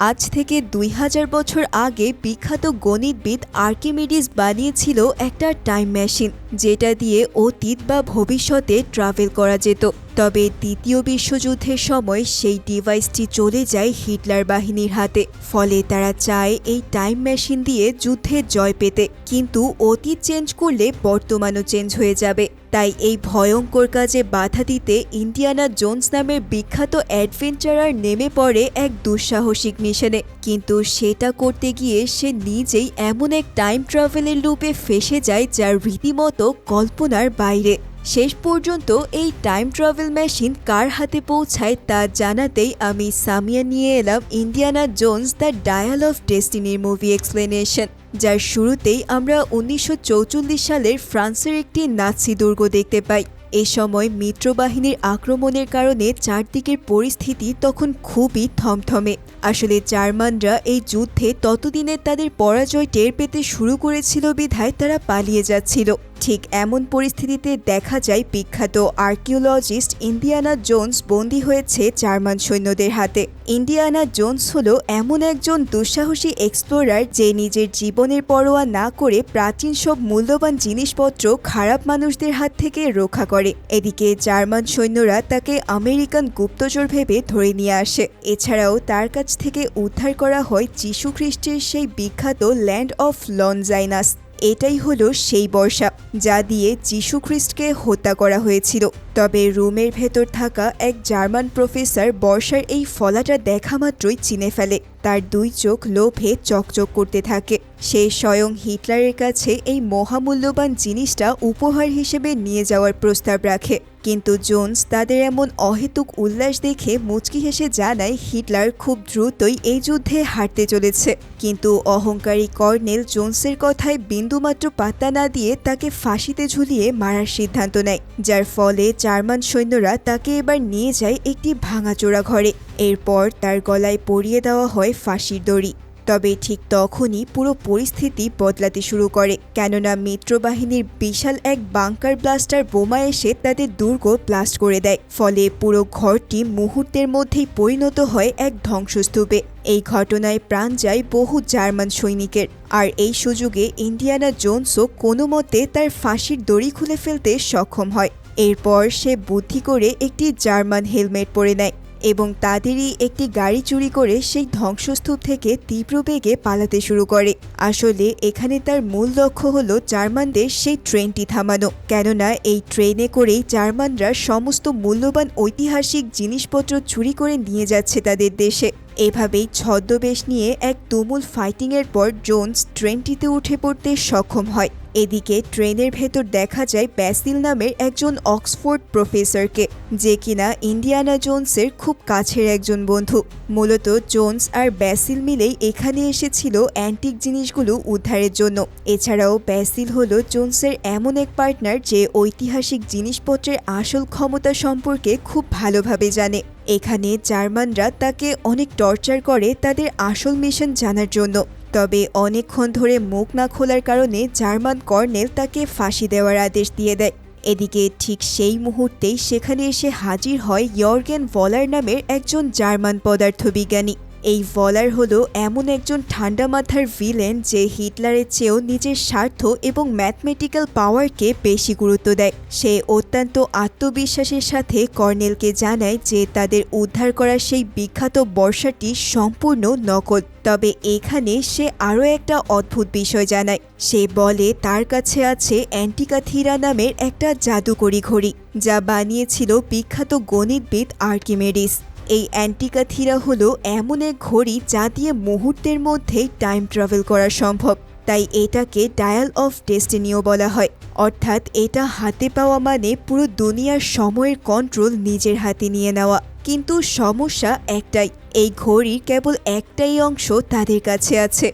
আজ থেকে ২০০০ বছর আগে বিখ্যাত গণিতবিদ আর্কিমিডিস বানিয়েছিল একটা টাইম মেশিন, যেটা দিয়ে অতীত বা ভবিষ্যতে ট্রাভেল করা যেত। তবে দ্বিতীয় বিশ্বযুদ্ধের সময় সেই ডিভাইসটি চলে যায় হিটলার বাহিনীর হাতে। ফলে তারা চায় এই টাইম মেশিন দিয়ে যুদ্ধে জয় পেতে, কিন্তু অতীত চেঞ্জ করলে বর্তমানও চেঞ্জ হয়ে যাবে। তাই এই ভয়ঙ্কর কাজে বাধা দিতে ইন্ডিয়ানা জোন্স নামের বিখ্যাত অ্যাডভেঞ্চারার নেমে পড়ে এক দুঃসাহসিক মিশনে। কিন্তু সেটা করতে গিয়ে সে নিজেই এমন এক টাইম ট্রাভেলের লুপে ফেসে যায় যা রীতিমতো কল্পনার বাইরে। শেষ পর্যন্ত এই টাইম ট্রাভেল মেশিন কার হাতে পৌঁছায় তা জানাতেই আমি সামিয়া নিয়ে এলাম Indiana Jones the dial of ডেস্টিনির মুভি এক্সপ্লেনেশন, যার শুরুতেই আমরা ১৯৪৪ সালের ফ্রান্সের একটি নাৎসি দুর্গ দেখতে পাই। এ সময় মিত্রবাহিনীর আক্রমণের কারণে চারদিকের পরিস্থিতি তখন খুবই থমথমে। আসলে জার্মানরা এই যুদ্ধে ততদিনে তাদের পরাজয় টের পেতে শুরু করেছিল বিধায় তারা পালিয়ে যাচ্ছিল। ঠিক এমন পরিস্থিতিতে দেখা যায় বিখ্যাত আর্কিওলজিস্ট ইন্ডিয়ানা জোন্স বন্দী হয়েছে জার্মান সৈন্যদের হাতে। ইন্ডিয়ানা জোন্স হলো এমন একজন দুঃসাহসী এক্সপ্লোরার যে নিজের জীবনের পরোয়া না করে প্রাচীন সব মূল্যবান জিনিসপত্র খারাপ মানুষদের হাত থেকে রক্ষা করে। এদিকে জার্মান সৈন্যরা তাকে আমেরিকান গুপ্তচর ভেবে ধরে নিয়ে আসে। এছাড়াও তার কাছ থেকে উদ্ধার করা হয় যীশু খ্রিস্টের সেই বিখ্যাত ল্যান্ড অফ লনজাইনাস। এটাই হলো সেই বর্ষা যা দিয়ে যীশু খ্রিস্টকে হত্যা করা হয়েছিল। তবে রুমের ভেতর থাকা এক জার্মান প্রফেসর বর্ষার এই ফলাটা দেখা মাত্রই চিনে ফেলে। তার দুই চোখ লোভে চকচক করতে থাকে। সে স্বয়ং হিটলারের কাছে এই মহামূল্যবান জিনিসটা উপহার হিসেবে নিয়ে যাওয়ার প্রস্তাব রাখে। কিন্তু জোন্স তাদের এমন অহেতুক উল্লাস দেখে মুচকি হেসে জানায় হিটলার খুব দ্রুতই এই যুদ্ধে হারতে চলেছে। কিন্তু অহংকারী কর্নেল জোন্সের কথায় বিন্দুমাত্র পাত্তা না দিয়ে তাকে ফাঁসিতে ঝুলিয়ে মারার সিদ্ধান্ত নেয়, যার ফলে জার্মান সৈন্যরা তাকে এবার নিয়ে যায় একটি ভাঙাচোরা ঘরে। এরপর তার গলায় পরিয়ে দেওয়া হয় ফাঁসির দড়ি। তবে ঠিক তখনই পুরো পরিস্থিতি বদলাতে শুরু করে, কেননা মিত্রবাহিনীর বিশাল এক বাংকার ব্লাস্টার বোমা এসে তাদের দুর্গ ব্লাস্ট করে দেয়। ফলে পুরো ঘরটি মুহূর্তের মধ্যেই পরিণত হয় এক ধ্বংসস্তূপে। এই ঘটনায় প্রাণ যায় বহু জার্মান সৈনিকের। আর এই সুযোগে ইন্ডিয়ানা জোন্সও কোনো মতে তার ফাঁসির দড়ি খুলে ফেলতে সক্ষম হয়। এরপর সে বুদ্ধি করে একটি জার্মান হেলমেট পরে নেয় এবং তাদেরই একটি গাড়ি চুরি করে সেই ধ্বংসস্তূপ থেকে তীব্র বেগে পালাতে শুরু করে। আসলে এখানে তার মূল লক্ষ্য হলো জার্মানদের সেই ট্রেনটি থামানো, কেননা এই ট্রেনে করেই জার্মানরা সমস্ত মূল্যবান ঐতিহাসিক জিনিসপত্র চুরি করে নিয়ে যাচ্ছে তাদের দেশে। এভাবেই ছদ্মবেশ নিয়ে এক তুমুল ফাইটিংয়ের পর জোন্স ট্রেনটিতে উঠে পড়তে সক্ষম হয়। এদিকে ট্রেনের ভেতর দেখা যায় ব্যাসিল নামের একজন অক্সফোর্ড প্রফেসরকে, যে কিনা ইন্ডিয়ানা জোন্সের খুব কাছের একজন বন্ধু। মূলত জোন্স আর ব্যাসিল মিলেই এখানে এসেছিল অ্যান্টিক জিনিসগুলো উদ্ধারের জন্য। এছাড়াও ব্যাসিল হলো জোন্সের এমন এক পার্টনার যে ঐতিহাসিক জিনিসপত্রের আসল ক্ষমতা সম্পর্কে খুব ভালোভাবে জানে। এখানে জার্মানরা তাকে অনেক টর্চার করে তাদের আসল মিশন জানার জন্য। তবে অনেকক্ষণ ধরে মুখ না খোলার কারণে জার্মান কর্নেল তাকে ফাঁসি দেওয়ার আদেশ দিয়ে দেয়। এদিকে ঠিক সেই মুহূর্তেই সেখানে এসে হাজির হয় ইয়র্গেন ভলার নামের একজন জার্মান পদার্থবিজ্ঞানী। এই ভলার হলো এমন একজন ঠান্ডা মাথার ভিলেন যে হিটলারের চেয়েও নিজের স্বার্থ এবং ম্যাথমেটিক্যাল পাওয়ারকে বেশি গুরুত্ব দেয়। সে অত্যন্ত আত্মবিশ্বাসের সাথে কর্নেলকে জানায় যে তাদের উদ্ধার করা সেই বিখ্যাত বর্ষাটি সম্পূর্ণ নকল। তবে এখানে সে আরও একটা অদ্ভুত বিষয় জানায়। সে বলে তার কাছে আছে অ্যান্টিকা থিরা নামের একটা জাদুকরি ঘড়ি, যা বানিয়েছিল বিখ্যাত গণিতবিদ আর্কিমিডিস। এই অ্যান্টিকা থিরা হলো এমন এক ঘড়ি যা দিয়ে মুহূর্তের মধ্যেই টাইম ট্রাভেল করা সম্ভব। তাই এটাকে ডায়াল অফ ডেস্টিনিও বলা হয়। অর্থাৎ এটা হাতে পাওয়া মানে পুরো দুনিয়ার সময়ের কন্ট্রোল নিজের হাতে নিয়ে নেওয়া। কিন্তু সমস্যা একটাই, এই ঘড়ির কেবল একটাই অংশ তাদের কাছে আছে,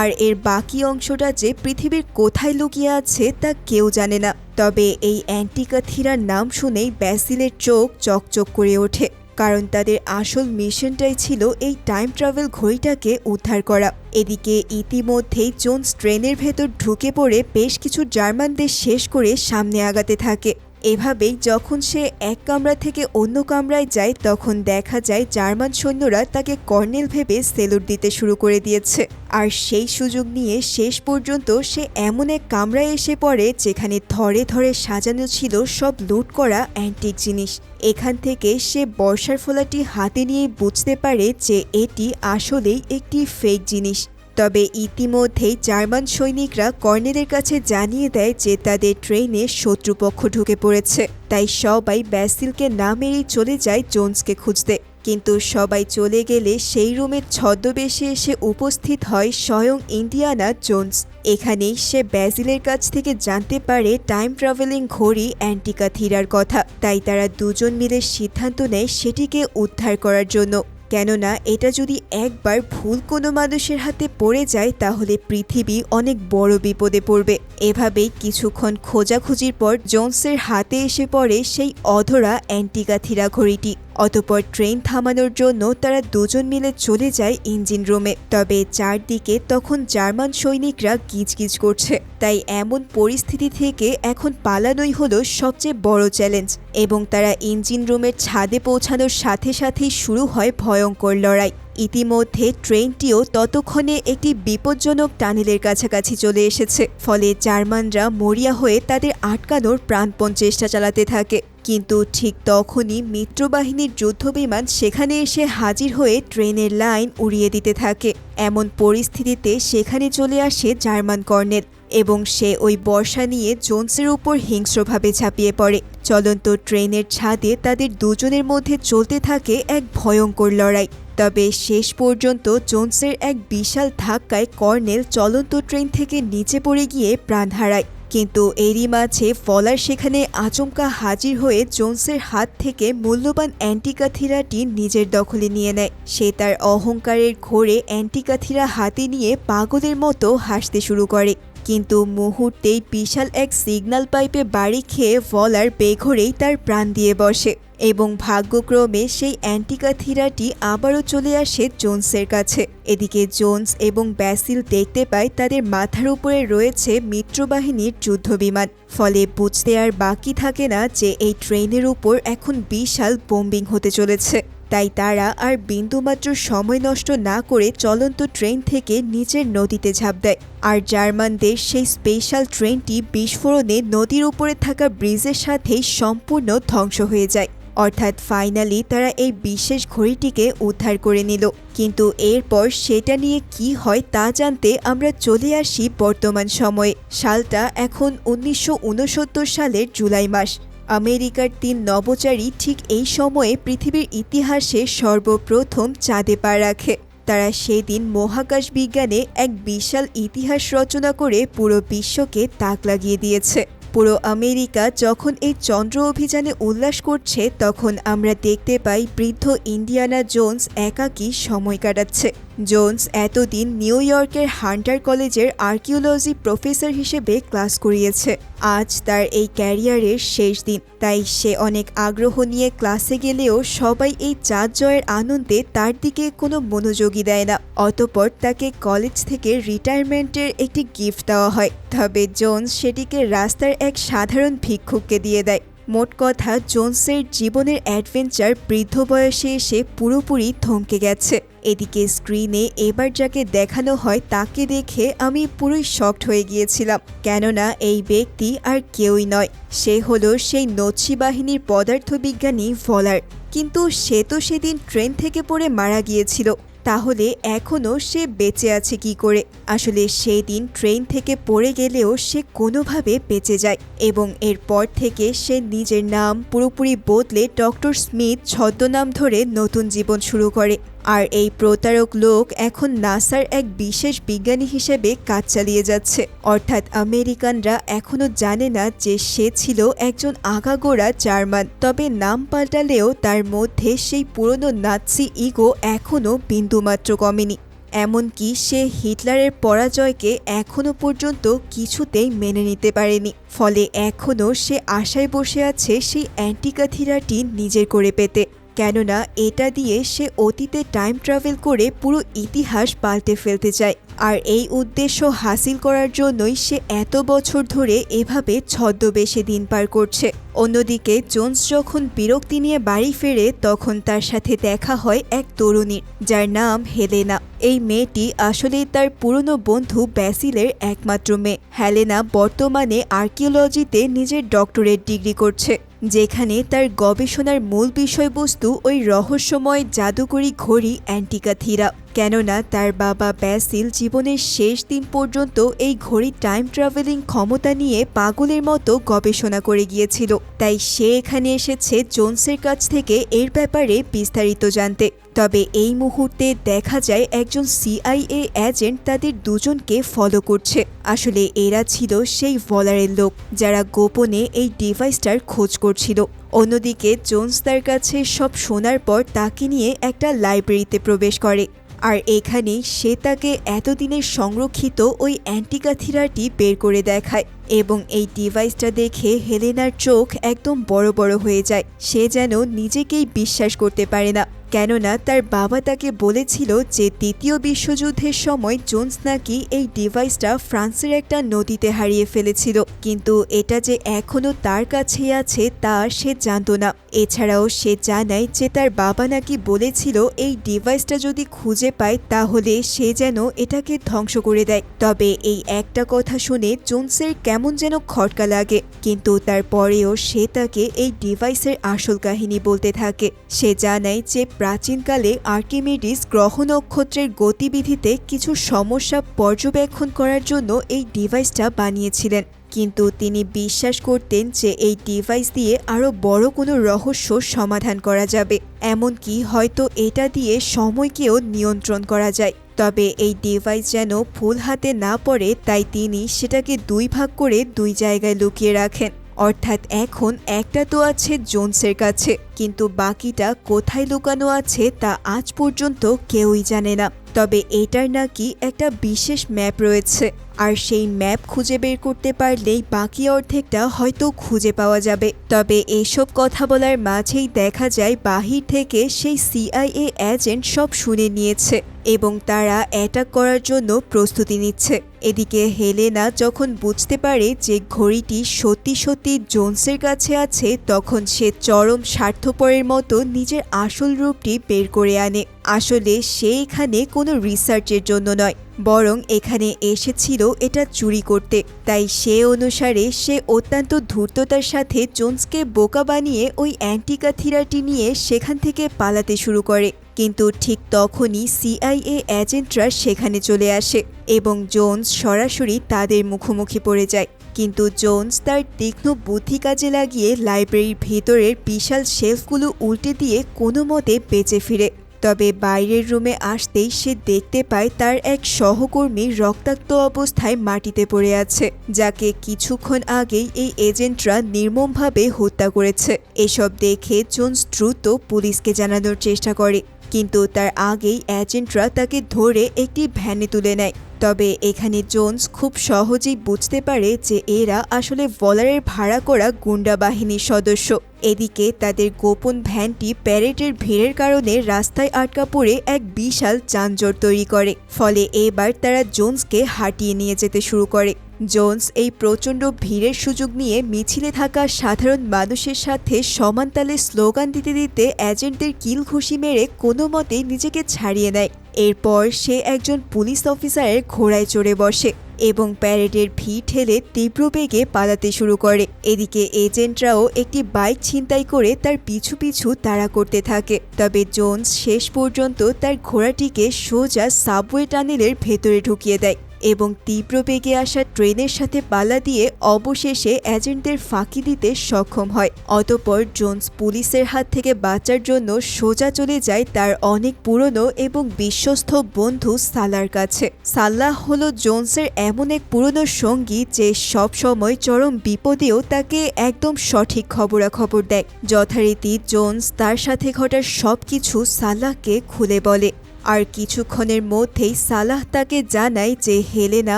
আর এর বাকি অংশটা যে পৃথিবীর কোথায় লুকিয়ে আছে তা কেউ জানে না। তবে এই অ্যান্টিকা থিরার নাম শুনেই ব্যাসিলের চোখ চকচক করে ওঠে, কারণ তাদের আসল মিশনটাই ছিল এই টাইম ট্রাভেল ঘড়িটাকে উদ্ধার করা। এদিকে ইতিমধ্যেই জোন্স ট্রেনের ভেতর ঢুকে পড়ে বেশ কিছু জার্মানদের শেষ করে সামনে আগাতে থাকে। এভাবেই যখন সে এক কামরা থেকে অন্য কামরায় যায় তখন দেখা যায় জার্মান সৈন্যরা তাকে কর্নেল ভেবে সেলুট দিতে শুরু করে দিয়েছে। আর সেই সুযোগ নিয়ে শেষ পর্যন্ত সে এমন এক কামরায় এসে পড়ে যেখানে ধরে ধরে সাজানো ছিল সব লুট করা অ্যান্টিক জিনিস। এখান থেকে সে বর্ষার ফলাটি হাতে নিয়ে বুঝতে পারে যে এটি আসলেই একটি ফেক জিনিস। তবে ইতিমধ্যেই জার্মান সৈনিকরা কর্নেলের কাছে জানিয়ে দেয় যে তাদের ট্রেনে শত্রুপক্ষ ঢুকে পড়েছে। তাই সবাই ব্যাসিলকে না মেরেই চলে যায় জোন্সকে খুঁজতে। কিন্তু সবাই চলে গেলে সেই রুমের ছদ্মবেশে এসে উপস্থিত হয় স্বয়ং ইন্ডিয়ানা জোন্স। এখানেই সে ব্যাসিলের কাছ থেকে জানতে পারে টাইম ট্রাভেলিং ঘড়ি অ্যান্টিকা থিরার কথা। তাই তারা দুজন মিলে সিদ্ধান্ত নেয় সেটিকে উদ্ধার করার জন্য। কেননা এটা যদি একবার ভুল কোনো মানুষের হাতে পড়ে যায় তাহলে পৃথিবী অনেক বড় বিপদে পড়বে। এভাবেই কিছুক্ষণ খোঁজাখুঁজির পর জোন্সের হাতে এসে পড়ে সেই অধরা অ্যান্টিকা থিরা ঘড়িটি। অতঃপর ট্রেন থামানোর জন্য তারা দুজন মিলে চলে যায় ইঞ্জিন রুমে। তবে চারদিকে তখন জার্মান সৈনিকরা গিজগিজ করছে। তাই এমন পরিস্থিতি থেকে এখন পালানোই হলো সবচেয়ে বড় চ্যালেঞ্জ। এবং তারা ইঞ্জিন রুমের ছাদে পৌঁছানোর সাথে সাথেই শুরু হয় ভয়ঙ্কর লড়াই। ইতিমধ্যে ট্রেনটিও ততক্ষণে একটি বিপজ্জনক টানেলের কাছাকাছি চলে এসেছে। ফলে জার্মানরা মরিয়া হয়ে তাদের আটকানোর প্রাণপণ চেষ্টা চালাতে থাকে। কিন্তু ঠিক তখনই মিত্রবাহিনীর যুদ্ধবিমান সেখানে এসে হাজির হয়ে ট্রেনের লাইন উড়িয়ে দিতে থাকে। এমন পরিস্থিতিতে সেখানে চলে আসে জার্মান কর্নেল এবং সে ওই বর্ষা নিয়ে জোন্সের উপর হিংস্রভাবে ঝাঁপিয়ে পড়ে। চলন্ত ট্রেনের ছাদে তাদের দুজনের মধ্যে চলতে থাকে এক ভয়ঙ্কর লড়াই। তবে শেষ পর্যন্ত জোন্সের এক বিশাল ধাক্কায় কর্নেল চলন্ত ট্রেন থেকে নিচে পড়ে গিয়ে প্রাণ হারায়। কিন্তু এরই মাঝে ফলার সেখানে আচমকা হাজির হয়ে জোন্সের হাত থেকে মূল্যবান অ্যান্টিকা থিরাটি নিজের দখলে নিয়ে নেয়। সে তার অহংকারের ঘোরে অ্যান্টিকা থিরা হাতে নিয়ে পাগলের মতো হাসতে শুরু করে। কিন্তু মুহূর্তেই বিশাল এক সিগন্যাল পাইপে বাড়ি খেয়ে ফলার বেঘোরেই তার প্রাণ দিয়ে বসে এবং ভাগ্যক্রমে সেই অ্যান্টিকা থিরাটি আবারও চলে আসে জোন্সের কাছে। এদিকে জোন্স এবং ব্যাসিল দেখতে পায় তাদের মাথার উপরে রয়েছে মিত্রবাহিনীর যুদ্ধবিমান। ফলে বুঝতে আর বাকি থাকে না যে এই ট্রেনের উপর এখন বিশাল বোম্বিং হতে চলেছে। তাই তারা আর বিন্দুমাত্র সময় নষ্ট না করে চলন্ত ট্রেন থেকে নিচের নদীতে ঝাঁপ দেয়। আর জার্মানদের সেই স্পেশাল ট্রেনটি বিস্ফোরণে নদীর উপরে থাকা ব্রিজের সাথেই সম্পূর্ণ ধ্বংস হয়ে যায়। অর্থাৎ ফাইনালি তারা এই বিশেষ ঘড়িটিকে উদ্ধার করে নিল। কিন্তু এরপর সেটা নিয়ে কি হয় তা জানতে আমরা চলে আসি বর্তমান সময়ে। সালটা এখন 1969 সালের জুলাই মাস। আমেরিকার 3 নভোচারী ঠিক এই সময়ে পৃথিবীর ইতিহাসে সর্বপ্রথম চাঁদে পা রাখে। তারা সেদিন মহাকাশ বিজ্ঞানে এক বিশাল ইতিহাস রচনা করে পুরো বিশ্বকে তাক লাগিয়ে দিয়েছে। পুরো আমেরিকা যখন এই চন্দ্র অভিযানে উল্লাস করছে তখন আমরা দেখতে পাই বৃদ্ধ ইন্ডিয়ানা জোন্স একাকী সময় কাটাচ্ছে। জোন্স এতদিন নিউ ইয়র্কের হান্টার কলেজের আর্কিওলজি প্রফেসর হিসেবে ক্লাস করিয়েছে। আজ তার এই ক্যারিয়ারের শেষ দিন। তাই সে অনেক আগ্রহ নিয়ে ক্লাসে গেলেও সবাই এই চাঁদ জয়ের আনন্দে তার দিকে কোনো মনোযোগই দেয় না। অতঃপর তাকে কলেজ থেকে রিটায়ারমেন্টের একটি গিফট দেওয়া হয়। তবে জোন্স সেটিকে রাস্তার এক সাধারণ ভিক্ষুককে দিয়ে দেয়। মোট কথা জোন্সের জীবনের অ্যাডভেঞ্চার বৃদ্ধ বয়সে এসে পুরোপুরি থমকে গেছে। এদিকে স্ক্রিনে এবার যাকে দেখানো হয় তাকে দেখে আমি পুরোই শকড হয়ে গিয়েছিলাম। কেননা এই ব্যক্তি আর কেউই নয়, সে হলো সেই নৎসি বাহিনীর পদার্থবিজ্ঞানী ফলার। কিন্তু সে তো সেদিন ট্রেন থেকে পড়ে মারা গিয়েছিল। তাহলে এখনও সে বেঁচে আছে কি করে? আসলে সেই দিন ট্রেন থেকে পড়ে গেলেও সে কোনোভাবে বেঁচে যায় এবং এরপর থেকে সে নিজের নাম পুরোপুরি বদলে ডক্টর স্মিথ ছদ্মনাম ধরে নতুন জীবন শুরু করে। আর এই প্রতারক লোক এখন নাসার এক বিশেষ বিজ্ঞানী হিসেবে কাজ চালিয়ে যাচ্ছে। অর্থাৎ আমেরিকানরা এখনো জানে না যে সে ছিল একজন আগাগোড়া জার্মান। তবে নাম পাল্টালেও তার মধ্যে সেই পুরনো নাৎসি ইগো এখনো বিন্দুমাত্র কমেনি। এমনকি সে হিটলারের পরাজয়কে এখনো পর্যন্ত কিছুতেই মেনে নিতে পারেনি। ফলে এখনো সে আশায় বসে আছে সেই অ্যান্টিকা থিরাটি নিজের করে পেতে। কেননা এটা দিয়ে সে অতীতে টাইম ট্রাভেল করে পুরো ইতিহাস পাল্টে ফেলতে চায়। আর এই উদ্দেশ্য হাসিল করার জন্যই সে এত বছর ধরে এভাবে ছদ্মবেশে দিন পার করছে। অন্যদিকে জোন্স যখন বিরক্তি নিয়ে বাড়ি ফেরে তখন তার সাথে দেখা হয় এক তরুণীর, যার নাম হেলেনা। এই মেয়েটি আসলেই তার পুরনো বন্ধু ব্যাসিলের একমাত্র মেয়ে। হেলেনা বর্তমানে আর্কিওলজিতে নিজের ডক্টরেট ডিগ্রি করছে, যেখানে তার গবেষণার মূল বিষয়বস্তু ওই রহস্যময় জাদুকরী ঘড়ি অ্যান্টিকা থিরা। কেননা তার বাবা ব্যাসিল জীবনের শেষ দিন পর্যন্ত এই ঘড়ির টাইম ট্রাভেলিং ক্ষমতা নিয়ে পাগলের মতো গবেষণা করে গিয়েছিল। তাই সে এখানে এসেছে জোন্সের কাছ থেকে এর ব্যাপারে বিস্তারিত জানতে। তবে এই মুহূর্তে দেখা যায় একজন CIA এজেন্ট তাদের দুজনকে ফলো করছে। আসলে এরা ছিল সেই ভলারের লোক যারা গোপনে এই ডিভাইসটার খোঁজ করছিল। অন্যদিকে জোন্স তার কাছে সব শোনার পর তাকে নিয়ে একটা লাইব্রেরিতে প্রবেশ করে। আর এখানেই সে তাকে এতদিনের সংরক্ষিত ওই অ্যান্টিকা থিরাটি বের করে দেখায় এবং এই ডিভাইসটা দেখে হেলেনার চোখ একদম বড় বড় হয়ে যায়। সে যেন নিজেকেই বিশ্বাস করতে পারে না, কেননা তার বাবা তাকে বলেছিল যে দ্বিতীয় বিশ্বযুদ্ধের সময় জোন্স নাকি এই ডিভাইসটা ফ্রান্সের একটা নদীতে হারিয়ে ফেলেছিল, কিন্তু এটা যে এখনও তার কাছেই আছে তা সে জানত না। এছাড়াও সে জানায় যে তার বাবা নাকি বলেছিল এই ডিভাইসটা যদি খুঁজে পায় তাহলে সে যেন এটাকে ধ্বংস করে দেয়। তবে এই একটা কথা শুনে জোন্সের কেমন যেন খটকা লাগে, কিন্তু তারপরেও সে তাকে এই ডিভাইসের আসল কাহিনী বলতে থাকে। সে জানায় যে প্রাচীনকালে আর্কিমিডিস গ্রহ নক্ষত্রের গতিবিধিতে কিছু সমস্যা পর্যবেক্ষণ করার জন্য এই ডিভাইসটা বানিয়েছিলেন, কিন্তু তিনি বিশ্বাস করতেন যে এই ডিভাইস দিয়ে আরও বড় কোনো রহস্য সমাধান করা যাবে, এমনকি হয়তো এটা দিয়ে সময়কেও নিয়ন্ত্রণ করা যায়। তবে এই ডিভাইস যেন ভুল হাতে না পড়ে তাই তিনি সেটাকে দুই ভাগ করে দুই জায়গায় লুকিয়ে রাখেন। অর্থাৎ এখন একটা তো আছে জোন্সের কাছে, কিন্তু বাকিটা কোথায় লুকানো আছে তা আজ পর্যন্ত কেউই জানে না। তবে এটার নাকি একটা বিশেষ ম্যাপ রয়েছে, আর সেই ম্যাপ খুঁজে বের করতে পারলেই বাকি অর্ধেকটা হয়তো খুঁজে পাওয়া যাবে। তবে এসব কথা বলার মাঝেই দেখা যায় বাহির থেকে সেই CIA এজেন্ট সব শুনে নিয়েছে এবং তারা অ্যাটাক করার জন্য প্রস্তুতি নিচ্ছে। এদিকে হেলেনা যখন বুঝতে পারে যে ঘড়িটি সত্যি সত্যি জোন্সের কাছে আছে তখন সে চরম স্বার্থপরের মতো নিজের আসল রূপটি বের করে আনে। আসলে সে এখানে কোনো রিসার্চের জন্য নয়, বরং এখানে এসেছিল এটা চুরি করতে। তাই সে অনুসারে সে অত্যন্ত ধূর্ততার সাথে জোন্সকে বোকা বানিয়ে ওই অ্যান্টিকা থিরাটি নিয়ে সেখান থেকে পালাতে শুরু করে। কিন্তু ঠিক তখনই CIA এজেন্টরা সেখানে চলে আসে এবং জোন্স সরাসরি তাদের মুখোমুখি পড়ে যায়। কিন্তু জোন্স তার তীক্ষ্ণ বুদ্ধি কাজে লাগিয়ে লাইব্রেরির ভেতরের বিশাল শেলফগুলো উল্টে দিয়ে কোনো মতে বেঁচে ফিরে। তবে বাইরের রুমে আসতেই সে দেখতে পায় তার এক সহকর্মী রক্তাক্ত অবস্থায় মাটিতে পড়ে আছে, যাকে কিছুক্ষণ আগেই এই এজেন্টরা নির্মমভাবে হত্যা করেছে। এসব দেখে জোন্স দ্রুত পুলিশকে জানানোর চেষ্টা করে, কিন্তু তার আগেই এজেন্টরা তাকে ধরে একটি ভ্যানে তুলে নেয়। তবে এখানে জোন্স খুব সহজেই বুঝতে পারে যে এরা আসলে ভলারের ভাড়া করা গুন্ডা বাহিনীর সদস্য। এদিকে তাদের গোপন ভ্যানটি প্যারেডের ভিড়ের কারণে রাস্তায় আটকা পড়ে এক বিশাল যানজট তৈরি করে, ফলে এবার তারা জোন্সকে হাঁটিয়ে নিয়ে যেতে শুরু করে। জোন্স এই প্রচণ্ড ভিড়ের সুযোগ নিয়ে মিছিলে থাকা সাধারণ মানুষের সাথে সমান তালে স্লোগান দিতে দিতে এজেন্টদের কিল ঘুষি মেরে কোনো মতে নিজেকে ছাড়িয়ে নেয়। এরপর সে একজন পুলিশ অফিসারের ঘোড়ায় চড়ে বসে এবং প্যারেডের ভিড় ঠেলে তীব্র বেগে পালাতে শুরু করে। এদিকে এজেন্টরাও একটি বাইক ছিনতাই করে তার পিছু পিছু তাড়া করতে থাকে। তবে জোন্স শেষ পর্যন্ত তার ঘোড়াটিকে সোজা সাবওয়ে টানেলের ভেতরে ঢুকিয়ে দেয় এবং তীব্র বেগে আসা ট্রেনের সাথে পাল্লা দিয়ে অবশেষে এজেন্টদের ফাঁকি দিতে সক্ষম হয়। অতঃপর জোন্স পুলিশের হাত থেকে বাঁচার জন্য সোজা চলে যায় তার অনেক পুরনো এবং বিশ্বস্ত বন্ধু সালার কাছে। সাল্লাহ হলো জোন্সের এমন এক পুরনো সঙ্গী যে সব সময় চরম বিপদেও তাকে একদম সঠিক খবরাখবর দেয়। যথারীতি জোন্স তার সাথে ঘটা সবকিছু সাল্লাহকে খুলে বলে। আর কিছুক্ষণের মধ্যেই সালাহ তাকে জানায় যে হেলেনা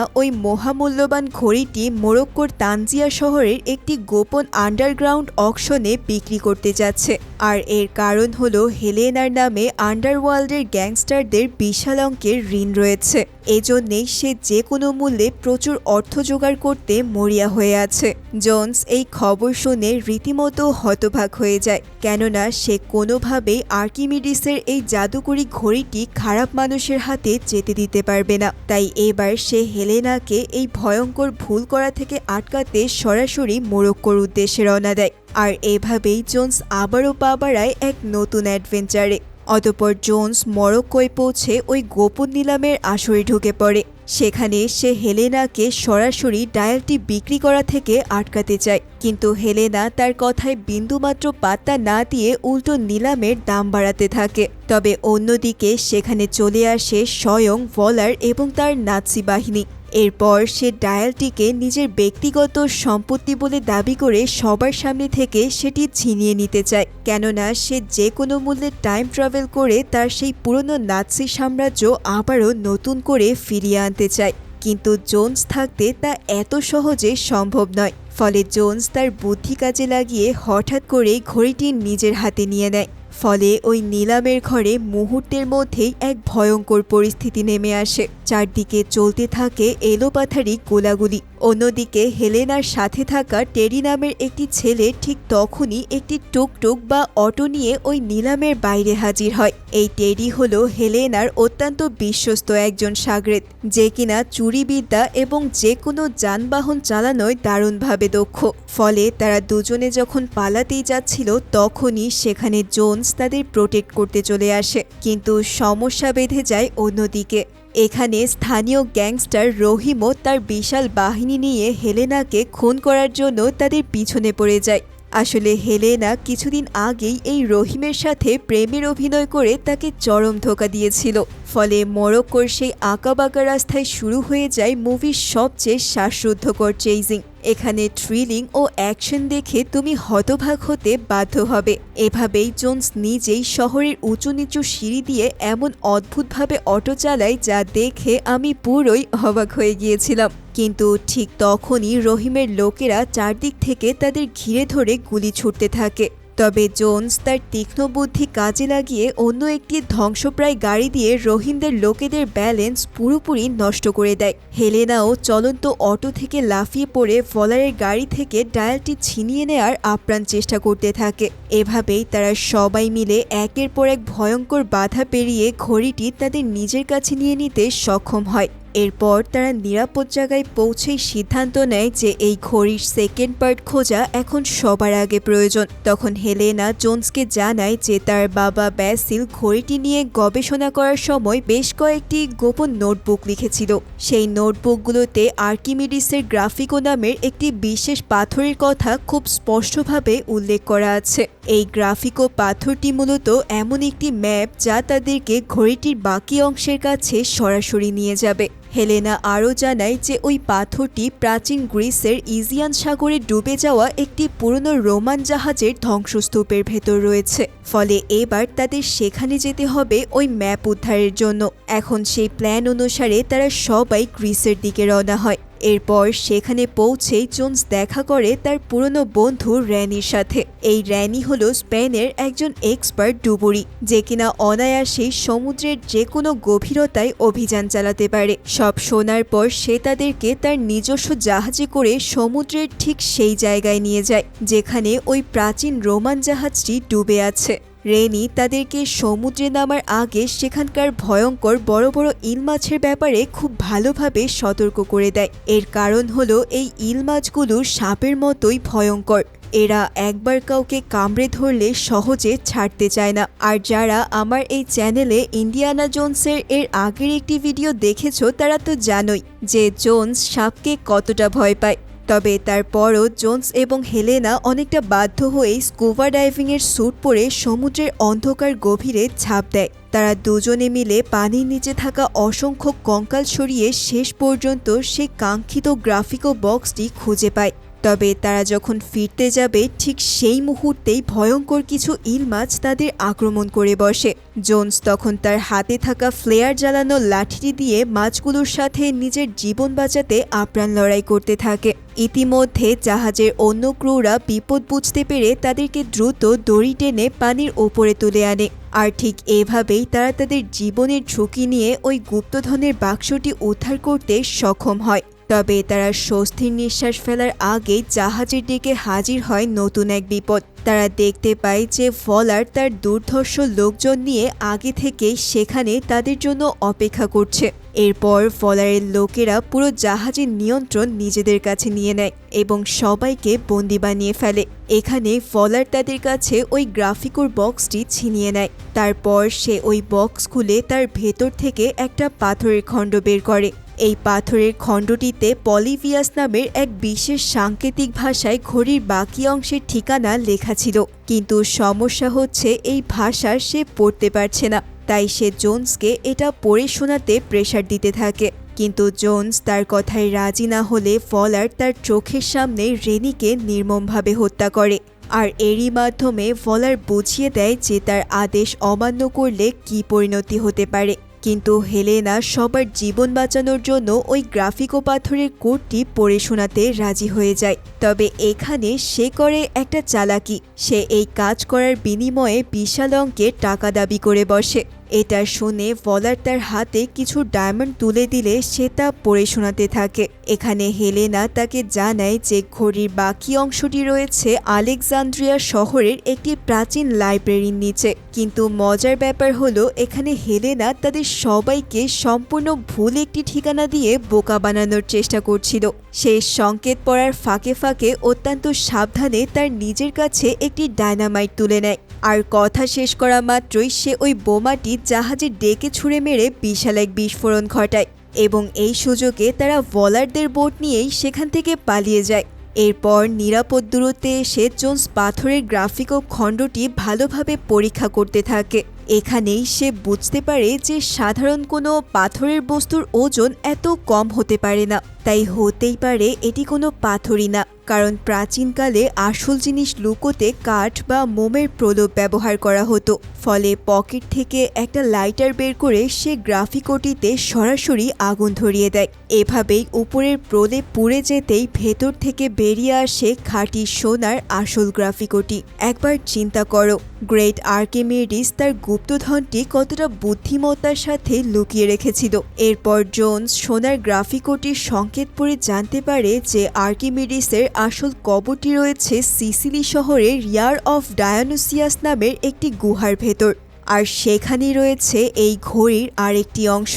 ওই মহামূল্যবান ঘড়িটি মোরক্কোর তানজিয়া শহরের একটি গোপন আন্ডারগ্রাউন্ড অকশনে বিক্রি করতে যাচ্ছে। আর এর কারণ হলো হেলেনার নামে আন্ডারওয়ার্ল্ডের গ্যাংস্টারদের বিশাল অঙ্কের ঋণ রয়েছে। এজন্যেই সে যে কোনো মূল্যে প্রচুর অর্থ জোগাড় করতে মরিয়া হয়ে আছে। জোন্স এই খবর শুনে রীতিমতো হতবাক হয়ে যায়, কেননা সে কোনোভাবেই আর্কিমিডিসের এই জাদুকরি ঘড়িটি খারাপ মানুষের হাতে যেতে দিতে পারবে না। তাই এবার সে হেলেনাকে এই ভয়ঙ্কর ভুল করা থেকে আটকাতে সরাসরি মোরক্কোর উদ্দেশ্যে রওনা দেয়। আর এভাবেই জোন্স আবারও পা বাড়ায় এক নতুন অ্যাডভেঞ্চারে। অতঃপর জোন্স মরক্কোয় পৌঁছে ওই গোপন নিলামের আসরে ঢুকে পড়ে। সেখানে সে হেলেনাকে সরাসরি ডায়ালটি বিক্রি করা থেকে আটকাতে চায়, কিন্তু হেলেনা তার কথায় বিন্দুমাত্র পাত্তা না দিয়ে উল্টো নিলামের দাম বাড়াতে থাকে। তবে অন্যদিকে সেখানে চলে আসে স্বয়ং ভলার এবং তার নাৎসি বাহিনী। এরপর সে ডায়ালটিকে নিজের ব্যক্তিগত সম্পত্তি বলে দাবি করে সবার সামনে থেকে সেটি ছিনিয়ে নিতে চায়, কেননা সে যে কোনো মূল্যে টাইম ট্রাভেল করে তার সেই পুরনো নাৎসি সাম্রাজ্য আবারও নতুন করে ফিরিয়ে আনতে চায়। কিন্তু জোন্স থাকতে তা এত সহজে সম্ভব নয়। ফলে জোন্স তার বুদ্ধি কাজে লাগিয়ে হঠাৎ করে ঘড়িটি নিজের হাতে নিয়ে নেয়। ফলে ওই নিলামের ঘরে মুহূর্তের মধ্যেই এক ভয়ঙ্কর পরিস্থিতি নেমে আসে। চারদিকে চলতে থাকে এলোপাথারি গোলাগুলি। অন্যদিকে হেলেনার সাথে থাকা টেরি নামের একটি ছেলে ঠিক তখনই একটি টুকটুক বা অটো নিয়ে ওই নিলামের বাইরে হাজির হয়। এই টেরি হলো হেলেনার অত্যন্ত বিশ্বস্ত একজন শাগরেদ, যে কিনা চুরিবিদ্যা এবং যে কোনো যানবাহন চালানোয় দারুণভাবে দক্ষ। ফলে তারা দুজনে যখন পালাতেই যাচ্ছিল তখনই সেখানে জোন্স তাদের প্রোটেক্ট করতে চলে আসে। কিন্তু সমস্যা বেঁধে যায় অন্যদিকে। এখানে স্থানীয় গ্যাংস্টার রহিমও তার বিশাল বাহিনী নিয়ে হেলেনাকে খুন করার জন্য তাদের পিছনে পড়ে যায়। আসলে হেলেনা কিছুদিন আগেই এই রহিমের সাথে প্রেমের অভিনয় করে তাকে চরম ধোঁকা দিয়েছিল। ফলে মরক্কোর সেই আঁকাবাঁকা রাস্তায় শুরু হয়ে যায় মুভির সবচেয়ে শ্বাসরুদ্ধকর চেজিং। এখানে থ্রিলিং ও অ্যাকশন দেখে তুমি হতবাক হতে বাধ্য হবে। এভাবেই জোন্স নিজেই শহরের উঁচু নিচু সিঁড়ি দিয়ে এমন অদ্ভুতভাবে অটো চালায় যা দেখে আমি পুরোই অবাক হয়ে গিয়েছিলাম। কিন্তু ঠিক তখনই রহিমের লোকেরা চারদিক থেকে তাদের ঘিরে ধরে গুলি ছুটতে থাকে। তবে জোন্স তার তীক্ষ্ণ বুদ্ধি কাজে লাগিয়ে অন্য একটি ধ্বংসপ্রায় গাড়ি দিয়ে রহিমদের লোকেদের ব্যালেন্স পুরোপুরি নষ্ট করে দেয়। হেলেনাও চলন্ত অটো থেকে লাফিয়ে পড়ে ভলারের গাড়ি থেকে ডায়ালটি ছিনিয়ে নেয়ার আপ্রাণ চেষ্টা করতে থাকে। এভাবেই তারা সবাই মিলে একের পর এক ভয়ঙ্কর বাধা পেরিয়ে ঘড়িটি তাদের নিজের কাছে নিয়ে নিতে সক্ষম হয়। এরপর তারা নিরাপদ জায়গায় পৌঁছেই সিদ্ধান্ত নেয় যে এই ঘড়ির সেকেন্ড পার্ট খোঁজা এখন সবার আগে প্রয়োজন। তখন হেলেনা জোন্সকে জানায় যে তার বাবা ব্যাসিল ঘড়িটি নিয়ে গবেষণা করার সময় বেশ কয়েকটি গোপন নোটবুক লিখেছিল। সেই নোটবুকগুলোতে আর্কিমিডিসের গ্রাফিকো নামের একটি বিশেষ পাথরের কথা খুব স্পষ্টভাবে উল্লেখ করা আছে। এই গ্রাফিকো পাথরটি মূলত এমন একটি ম্যাপ যা তাদেরকে ঘড়িটির বাকি অংশের কাছে সরাসরি নিয়ে যাবে। হেলেনা আরও জানায় যে ওই পাথরটি প্রাচীন গ্রিসের ইজিয়ান সাগরে ডুবে যাওয়া একটি পুরনো রোমান জাহাজের ধ্বংসস্তূপের ভেতর রয়েছে। ফলে এবার তাদের সেখানে যেতে হবে ওই ম্যাপ উদ্ধারের জন্য। এখন সেই প্ল্যান অনুসারে তারা সবাই গ্রিসের দিকে রওনা হয়। এরপর সেখানে পৌঁছেই জোন্স দেখা করে তার পুরনো বন্ধু র্যানির সাথে। এই র্যানি হলো স্পেনের একজন এক্সপার্ট ডুবুরি, যে কিনা অনায়াসেই সমুদ্রের যে কোনো গভীরতায় অভিযান চালাতে পারে। সব শোনার পর সে তাদেরকে তার নিজস্ব জাহাজে করে সমুদ্রের ঠিক সেই জায়গায় নিয়ে যায় যেখানে ওই প্রাচীন রোমান জাহাজটি ডুবে আছে। রেনি তাদেরকে সমুদ্রে নামার আগে সেখানকার ভয়ঙ্কর বড় বড় ইল মাছের ব্যাপারে খুব ভালোভাবে সতর্ক করে দেয়। এর কারণ হলো এই ইল মাছগুলো সাপের মতোই ভয়ঙ্কর। এরা একবার কাউকে কামড়ে ধরলে সহজে ছাড়তে চায় না। আর যারা আমার এই চ্যানেলে ইন্ডিয়ানা জোন্সের এর আগের একটি ভিডিও দেখেছো তারা তো জানোই যে জোন্স সাপকে কতটা ভয় পায়। তবে তারপরও জোন্স এবং হেলেনা অনেকটা বাধ্য হয়েই স্কুবা ডাইভিংয়ের স্যুট পরে সমুদ্রের অন্ধকার গভীরে ঝাঁপ দেয়। তারা দুজনে মিলে পানির নিচে থাকা অসংখ্য কঙ্কাল সরিয়ে শেষ পর্যন্ত সেই কাঙ্ক্ষিত গ্রাফিকো বক্সটি খুঁজে পায়। তবে তারা যখন ফিরতে যাবে ঠিক সেই মুহূর্তেই ভয়ঙ্কর কিছু ইল মাছ তাদের আক্রমণ করে বসে। জোন্স তখন তার হাতে থাকা ফ্লেয়ার জ্বালানো লাঠিটি দিয়ে মাছগুলোর সাথে নিজের জীবন বাঁচাতে আপ্রাণ লড়াই করতে থাকে। ইতিমধ্যে জাহাজের অন্য ক্রুরা বিপদ বুঝতে পেরে তাদেরকে দ্রুত দড়ি টেনে পানির ওপরে তুলে আনে। আর ঠিক এভাবেই তারা তাদের জীবনের ঝুঁকি নিয়ে ওই গুপ্তধনের বাক্সটি উদ্ধার করতে সক্ষম হয়। তবে তারা স্বস্তির নিঃশ্বাস ফেলার আগেই জাহাজের দিকে হাজির হয় নতুন এক বিপদ। তারা দেখতে পায় যে ভলার তার দুর্ধর্ষ লোকজন নিয়ে আগে থেকেই সেখানে তাদের জন্য অপেক্ষা করছে। এরপর ভলারের লোকেরা পুরো জাহাজের নিয়ন্ত্রণ নিজেদের কাছে নিয়ে নেয় এবং সবাইকে বন্দি বানিয়ে ফেলে। এখানে ভলার তাদের কাছে ওই গ্রাফিকোর বক্সটি ছিনিয়ে নেয়। তারপর সে ওই বক্স খুলে তার ভেতর থেকে একটা পাথরের খণ্ড বের করে। এই পাথরের খণ্ডটিতে পলিভিয়াস নামের এক বিশেষ সাংকেতিক ভাষায় ঘড়ির বাকি অংশের ঠিকানা লেখা ছিল, কিন্তু সমস্যা হচ্ছে এই ভাষা সে পড়তে পারছে না। তাই সে জোন্সকে এটা পড়ে শোনাতে প্রেসার দিতে থাকে, কিন্তু জোন্স তার কথায় রাজি না হলে ভলার তার চোখের সামনে রেনিকে নির্মমভাবে হত্যা করে। আর এরই মাধ্যমে ভলার বুঝিয়ে দেয় যে তার আদেশ অমান্য করলে কী পরিণতি হতে পারে। কিন্তু হেলেনা সবার জীবন বাঁচানোর জন্য ওই গ্রাফিকো পাথরের কোডটি পড়ে শোনাতে রাজি হয়ে যায়। তবে এখানে সে করে একটা চালাকি, সে এই কাজ করার বিনিময়ে বিশাল অঙ্কের টাকা দাবি করে বসে। এটা শুনে ভলার তার হাতে কিছু ডায়মন্ড তুলে দিলে সে তা পড়ে শোনাতে থাকে। এখানে হেলেনা তাকে জানায় যে ঘড়ির বাকি অংশটি রয়েছে আলেকজান্দ্রিয়া শহরের একটি প্রাচীন লাইব্রেরির নিচে। কিন্তু মজার ব্যাপার হলো এখানে হেলেনা তাদের সবাইকে সম্পূর্ণ ভুল একটি ঠিকানা দিয়ে বোকা বানানোর চেষ্টা করছিল। সে সংকেত পড়ার ফাঁকে ফাঁকে অত্যন্ত সাবধানে তার নিজের কাছে একটি ডায়নামাইট তুলে নেয়। আর কথা শেষ করা মাত্রই সে ওই বোমাটি জাহাজের ডেকে ছুঁড়ে মেরে বিশাল এক বিস্ফোরণ ঘটায় এবং এই সুযোগে তারা ভলারদের বোট নিয়েই সেখান থেকে পালিয়ে যায়। এরপর নিরাপদ দূরত্বে এসে জোন্স পাথরের গ্রাফিকো খণ্ডটি ভালোভাবে পরীক্ষা করতে থাকে। এখানেই সে বুঝতে পারে যে সাধারণ কোনো পাথরের বস্তুর ওজন এত কম হতে পারে না, তাই হতেই পারে এটি কোনো পাথরই না, কারণ প্রাচীনকালে আসল জিনিস লুকোতে কাঠ বা মোমের প্রলেপ ব্যবহার করা হতো। ফলে পকেট থেকে একটা লাইটার বের করে সে গ্রাফিকোটিতে সরাসরি আগুন ধরিয়ে দেয়। এভাবেই উপরের প্রলেপ পুড়ে যেতেই ভেতর থেকে বেরিয়ে আসে খাঁটি সোনার আসল গ্রাফিকোটি। একবার চিন্তা করো, গ্রেট আর্কিমিডিস তার গুপ্তধনটি কতটা বুদ্ধিমত্তার সাথে লুকিয়ে রেখেছিল। এরপর জোন্স সোনার গ্রাফিকোটির সংকেত পড়ে জানতে পারে যে আর্কিমিডিসের আসল কবরটি রয়েছে সিসিলি শহরের ইয়ার অফ ডায়োনিসিয়াস নামের একটি গুহার ভেতর, আর সেখানেই রয়েছে এই ঘড়ির আরেকটি অংশ,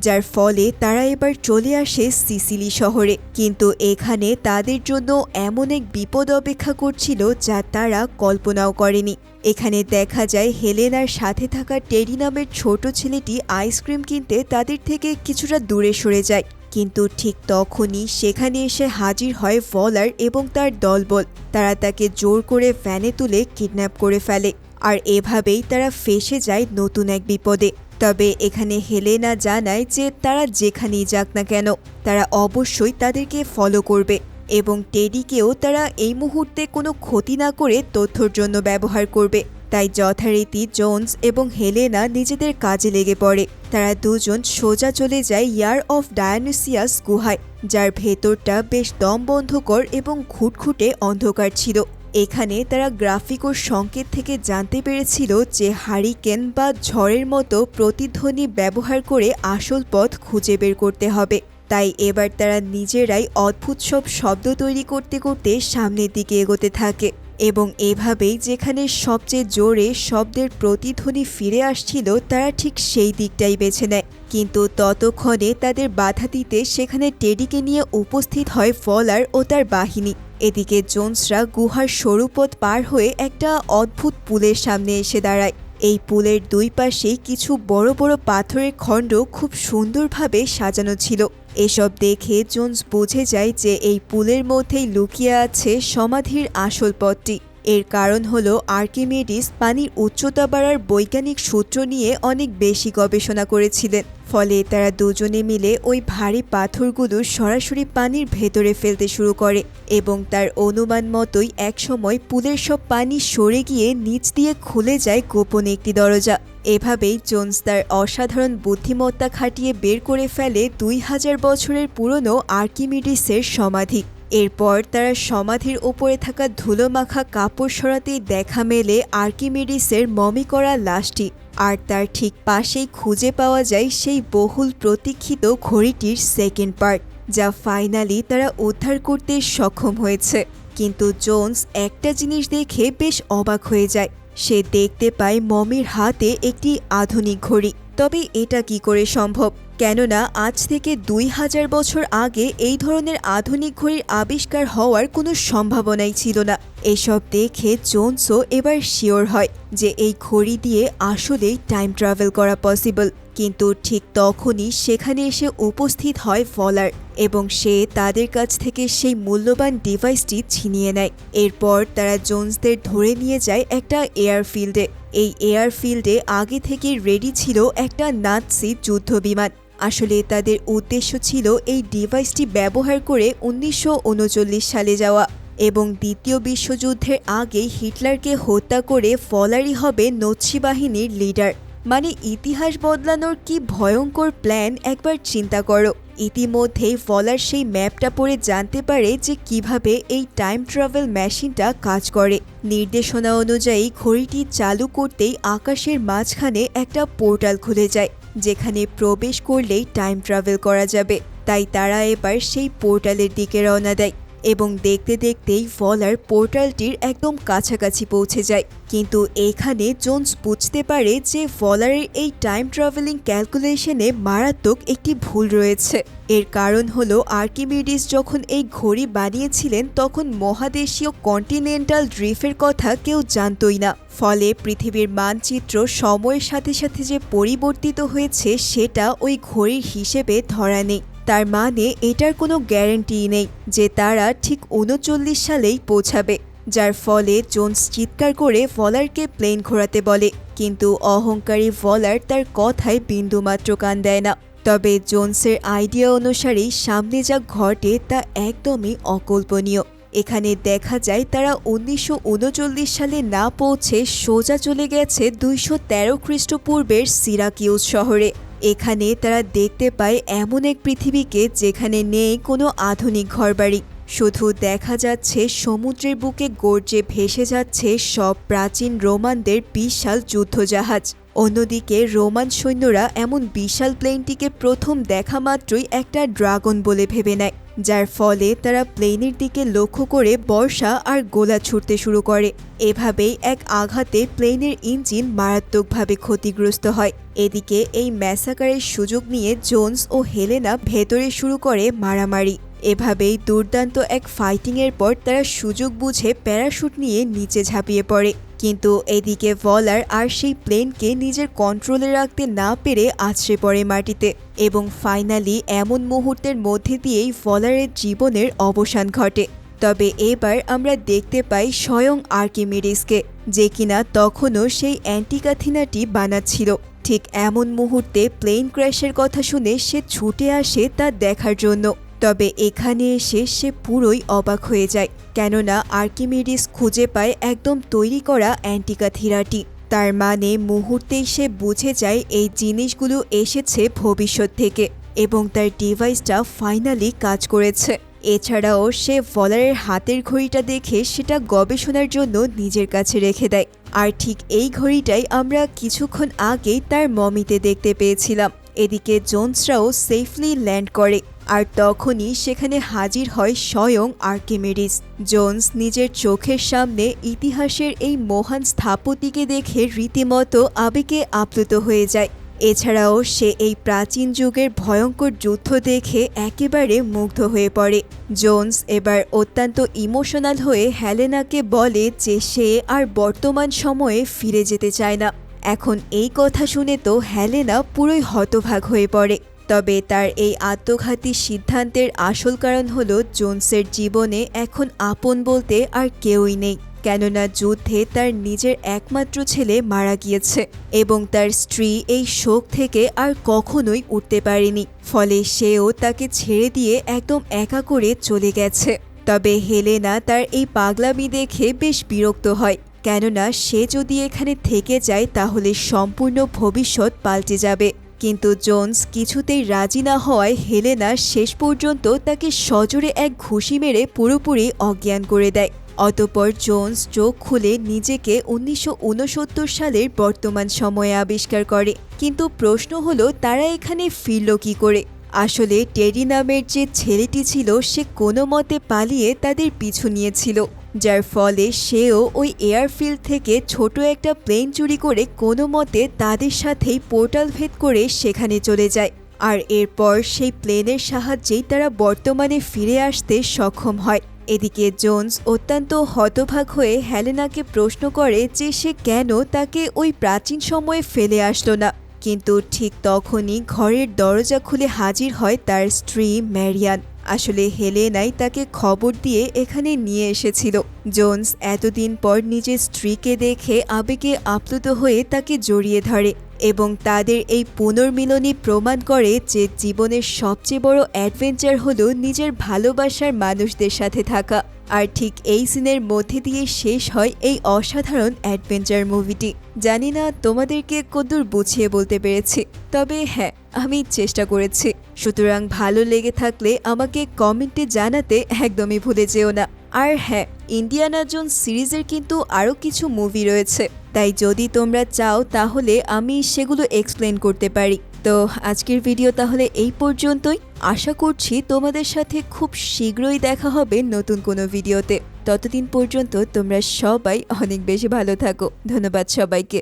যার ফলে তারা এবার চলে আসে সিসিলি শহরে। কিন্তু এখানে তাদের জন্য এমন এক বিপদ অপেক্ষা করছিল যা তারা কল্পনাও করেনি। এখানে দেখা যায় হেলেনার সাথে থাকা টেডি নামের ছোট ছেলেটি আইসক্রিম কিনতে তাদের থেকে কিছুটা দূরে সরে যায়, কিন্তু ঠিক তখনই সেখানে এসে হাজির হয় ভলার এবং তার দলবল। তারা তাকে জোর করে ভ্যানে তুলে কিডন্যাপ করে ফেলে, আর এভাবেই তারা ফেঁসে যায় নতুন এক বিপদে। তবে এখানে হেলেনা জানায় যে তারা যেখানেই যাক না কেন তারা অবশ্যই তাদেরকে ফলো করবে এবং টেডিকেও তারা এই মুহূর্তে কোনো ক্ষতি না করে তথ্যর জন্য ব্যবহার করবে। তাই যথারীতি জোন্স এবং হেলেনা নিজেদের কাজে লেগে পড়ে। তারা দুজন সোজা চলে যায় ইয়ার অফ ডায়োনিসিয়াস গুহায়, যার ভেতরটা বেশ দমবন্ধকর এবং ঘুটঘুটে অন্ধকার ছিল। এখানে তারা গ্রাফিকোর সংকেত থেকে জানতে পেরেছিল যে হারিকেন বা ঝড়ের মতো প্রতিধ্বনি ব্যবহার করে আসল পথ খুঁজে বের করতে হবে। তাই এবার তারা নিজেরাই অদ্ভুত সব শব্দ তৈরি করতে করতে সামনের দিকে এগোতে থাকে এবং এভাবেই যেখানে সবচেয়ে জোরে শব্দের প্রতিধ্বনি ফিরে আসছিল তারা ঠিক সেই দিকটাই বেছে নেয়। কিন্তু ততক্ষণে তাদের বাধা দিতে সেখানে টেডিকে নিয়ে উপস্থিত হয় ভলার ও তার বাহিনী। এদিকে জোন্সরা গুহার সরু পথ পার হয়ে একটা অদ্ভুত পুলের সামনে এসে দাঁড়ায়। এই পুলের দুই পাশেই কিছু বড় বড় পাথরের খণ্ড খুব সুন্দরভাবে সাজানো ছিল। এসব দেখে জোন্স বুঝে যায় যে এই পুলের মধ্যেই লুকিয়ে আছে সমাধির আসল পথটি। এর কারণ হলো আর্কিমিডিস পানির উচ্চতা বাড়ার বৈজ্ঞানিক সূত্র নিয়ে অনেক বেশি গবেষণা করেছিলেন। ফলে তারা দুজনে মিলে ওই ভারী পাথরগুলো সরাসরি পানির ভেতরে ফেলতে শুরু করে এবং তার অনুমান মতোই একসময় পুলের সব পানি সরে গিয়ে নিচ দিয়ে খুলে যায় গোপন একটি দরজা। এভাবেই জোন্স তার অসাধারণ বুদ্ধিমত্তা খাটিয়ে বের করে ফেলে 2000 বছরের পুরনো আর্কিমিডিসের সমাধি। এরপর তারা সমাধির ওপরে থাকা ধুলোমাখা কাপড় সরাতেই দেখা মেলে আর্কিমিডিসের মমি করা লাশটি, আর তার ঠিক পাশেই খুঁজে পাওয়া যায় সেই বহুল প্রতীক্ষিত ঘড়িটির সেকেন্ড পার্ট, যা ফাইনালি তারা উদ্ধার করতে সক্ষম হয়েছে। কিন্তু জোন্স একটা জিনিস দেখে বেশ অবাক হয়ে যায়। সে দেখতে পায় মমির হাতে একটি আধুনিক ঘড়ি। তবে এটা কি করে সম্ভব? কেননা আজ থেকে 2000 বছর আগে এই ধরনের আধুনিক ঘড়ির আবিষ্কার হওয়ার কোনো সম্ভাবনাই ছিল না। এসব দেখে জোন্সও এবার শিওর হয় যে এই ঘড়ি দিয়ে আসলেই টাইম ট্রাভেল করা পসিবল। কিন্তু ঠিক তখনই সেখানে এসে উপস্থিত হয় ভলার এবং সে তাদের কাছ থেকে সেই মূল্যবান ডিভাইসটি ছিনিয়ে নেয়। এরপর তারা জোন্সদের ধরে নিয়ে যায় একটা এয়ারফিল্ডে। এই এয়ারফিল্ডে আগে থেকে রেডি ছিল একটা নাৎসি যুদ্ধবিমান। আসলে তাদের উদ্দেশ্য ছিল এই ডিভাইসটি ব্যবহার করে 1939 সালে যাওয়া এবং দ্বিতীয় বিশ্বযুদ্ধের আগেই হিটলারকে হত্যা করে ভলারই হবে নৎসি বাহিনীর লিডার। মানে ইতিহাস বদলানোর কি ভয়ঙ্কর প্ল্যান একবার চিন্তা করো। ইতিমধ্যেই ভলার সেই ম্যাপটা পড়ে জানতে পারে যে কিভাবে এই টাইম ট্রাভেল মেশিনটা কাজ করে। নির্দেশনা অনুযায়ী ঘড়িটি চালু করতেই আকাশের মাঝখানে একটা পোর্টাল খুলে যায়, যেখানে প্রবেশ করলেই টাইম ট্রাভেল করা যাবে। তাই তারা এবার সেই পোর্টালের দিকে রওনা দেয় এবং দেখতে দেখতেই ভলার পোর্টালটির একদম কাছাকাছি পৌঁছে যায়। কিন্তু এখানে জোন্স বুঝতে পারে যে ভলারের এই টাইম ট্রাভেলিং ক্যালকুলেশনে মারাত্মক একটি ভুল রয়েছে। এর কারণ হলো আর্কিমিডিস যখন এই ঘড়ি বানিয়েছিলেন তখন মহাদেশীয় কন্টিনেন্টাল ড্রিফের কথা কেউ জানতই না। ফলে পৃথিবীর মানচিত্র সময়ের সাথে সাথে যে পরিবর্তিত হয়েছে সেটা ওই ঘড়ির হিসেবে ধরা নেই। তার মানে এটার কোনো গ্যারান্টি নেই যে তারা ঠিক 39 সালেই পৌঁছাবে, যার ফলে জোন্স চিৎকার করে ভলারকে প্লেন ঘোরাতে বলে। কিন্তু অহংকারী ভলার তার কথায় বিন্দুমাত্র কান দেয় না। তবে জোন্সের আইডিয়া অনুসারেই সামনে যা ঘটে তা একদমই অকল্পনীয়। এখানে দেখা যায় তারা 1939 সালে না পৌঁছে সোজা চলে গেছে 213 খ্রিস্টপূর্বের সিরাকিউস শহরে। এখানে তারা দেখতে পায় এমন এক পৃথিবীকে যেখানে নেই কোনো আধুনিক ঘরবাড়ি, শুধু দেখা যাচ্ছে সমুদ্রের বুকে গর্জে ভেসে যাচ্ছে সব প্রাচীন রোমানদের বিশাল যুদ্ধজাহাজ। অন্যদিকে রোমান সৈন্যরা এমন বিশাল প্লেনটিকে প্রথম দেখা মাত্রই একটা ড্রাগন বলে ভেবে নেয়, যার ফলে তারা প্লেনের দিকে লক্ষ্য করে বর্ষা আর গোলা ছুটতে শুরু করে। এভাবেই এক আঘাতে প্লেনের ইঞ্জিন মারাত্মকভাবে ক্ষতিগ্রস্ত হয়। এদিকে এই ম্যাসাকারের সুযোগ নিয়ে জোন্স ও হেলেনা ভেতরে শুরু করে মারামারি। এভাবেই দুর্দান্ত এক ফাইটিংয়ের পর তারা সুযোগ বুঝে প্যারাশুট নিয়ে নিচে ঝাঁপিয়ে পড়ে। কিন্তু এদিকে ভলার আর সেই প্লেনকে নিজের কন্ট্রোলে রাখতে না পেরে আছড়ে পড়ে মাটিতে এবং ফাইনালি এমন মুহূর্তের মধ্যে দিয়েই ভলারের জীবনের অবসান ঘটে। তবে এবার আমরা দেখতে পাই স্বয়ং আর্কিমিডিসকে, যে কিনা তখনও সেই অ্যান্টিকাথিনাটি বানাচ্ছিল। ঠিক এমন মুহূর্তে প্লেন ক্র্যাশের কথা শুনে সে ছুটে আসে তা দেখার জন্য। তবে এখানে এসে সে পুরোই অবাক হয়ে যায়, কেননা আর্কিমিডিস খুঁজে পায় একদম তৈরি করা অ্যান্টিকাথিনাটি। তার মানে মুহূর্তেই সে বুঝে যায় এই জিনিসগুলো এসেছে ভবিষ্যৎ থেকে এবং তার ডিভাইসটা ফাইনালি কাজ করেছে। এছাড়াও সে ভলারের হাতের ঘড়িটা দেখে সেটা গবেষণার জন্য নিজের কাছে রেখে দেয়। আর ঠিক এই ঘড়িটাই আমরা কিছুক্ষণ আগেই তার মমিতে দেখতে পেয়েছিলাম। এদিকে জোন্সরাও সেফলি ল্যান্ড করে আর তখনই সেখানে হাজির হয় স্বয়ং আর্কিমিডিস। জোন্স নিজের চোখের সামনে ইতিহাসের এই মহান স্থাপতিকে দেখে রীতিমতো আবেগে আপ্লুত হয়ে যায়। এছাড়াও সে এই প্রাচীন যুগের ভয়ঙ্কর যুদ্ধ দেখে একেবারে মুগ্ধ হয়ে পড়ে। জোন্স এবার অত্যন্ত ইমোশনাল হয়ে হেলেনাকে বলে যে সে আর বর্তমান সময়ে ফিরে যেতে চায় না। এখন এই কথা শুনে তো হেলেনা পুরোই হতভাগ হয়ে পড়ে। তবে তার এই আত্মঘাতী সিদ্ধান্তের আসল কারণ হলো জোন্সের জীবনে এখন আপন বলতে আর কেউই নেই। কেননা যুদ্ধে তার নিজের একমাত্র ছেলে মারা গিয়েছে এবং তার স্ত্রী এই শোক থেকে আর কখনোই উঠতে পারেনি, ফলে সেও তাকে ছেড়ে দিয়ে একদম একা করে চলে গেছে। তবে হেলেনা তার এই পাগলামি দেখে বেশ বিরক্ত হয়, কেননা সে যদি এখানে থেকে যায় তাহলে সম্পূর্ণ ভবিষ্যৎ পাল্টে যাবে। কিন্তু জোন্স কিছুতেই রাজি না হওয়ায় হেলেনা শেষ পর্যন্ত তাকে সজোরে এক ঘুষি মেরে পুরোপুরি অজ্ঞান করে দেয়। অতঃপর জোন্স চোখ খুলে নিজেকে 1969 সালের বর্তমান সময়ে আবিষ্কার করে। কিন্তু প্রশ্ন হলো, তারা এখানে ফিরল কী করে? আসলে টেরি নামের যে ছেলেটি ছিল সে কোনো মতে পালিয়ে তাদের পিছু নিয়েছিল, যার ফলে সেও ওই এয়ারফিল্ড থেকে ছোট একটা প্লেন চুরি করে কোনো মতে তাদের সাথেই পোর্টাল ভেদ করে সেখানে চলে যায়। আর এরপর সেই প্লেনের সাহায্যেই তারা বর্তমানে ফিরে আসতে সক্ষম হয়। এদিকে জোন্স অত্যন্ত হতভাগ হয়ে হেলেনাকে প্রশ্ন করে যে সে কেন তাকে ওই প্রাচীন সময়ে ফেলে আসলো না। কিন্তু ঠিক তখনই ঘরের দরজা খুলে হাজির হয় তার স্ত্রী ম্যারিয়ান। আসলে হেলেনাই তাকে খবর দিয়ে এখানে নিয়ে এসেছিল। জোন্স এতদিন পর নিজের স্ত্রীকে দেখে আবেগে আপ্লুত হয়ে তাকে জড়িয়ে ধরে এবং তাদের এই পুনর্মিলনী প্রমাণ করে যে জীবনের সবচেয়ে বড় অ্যাডভেঞ্চার হলো নিজের ভালোবাসার মানুষদের সাথে থাকা। আর ঠিক এই সিনের মধ্যে দিয়ে শেষ হয় এই অসাধারণ অ্যাডভেঞ্চার মুভিটি। জানি না তোমাদেরকে কতদূর বুঝিয়ে বলতে পেরেছি, তবে হ্যাঁ, আমি চেষ্টা করেছি। সুতরাং ভালো লেগে থাকলে আমাকে কমেন্টে জানাতে একদমই ভুলে যেও না। আর হ্যাঁ, ইন্ডিয়ানা জোন্স সিরিজের কিন্তু আরও কিছু মুভি রয়েছে, তাই যদি তোমরা চাও তাহলে আমি সেগুলো এক্সপ্লেন করতে পারি। তো আজকের ভিডিও তাহলে এই পর্যন্তই। আশা করছি তোমাদের সাথে খুব শীঘ্রই দেখা হবে নতুন কোনো ভিডিওতে। ততদিন পর্যন্ত তোমরা সবাই অনেক বেশি ভালো থাকো। ধন্যবাদ সবাইকে।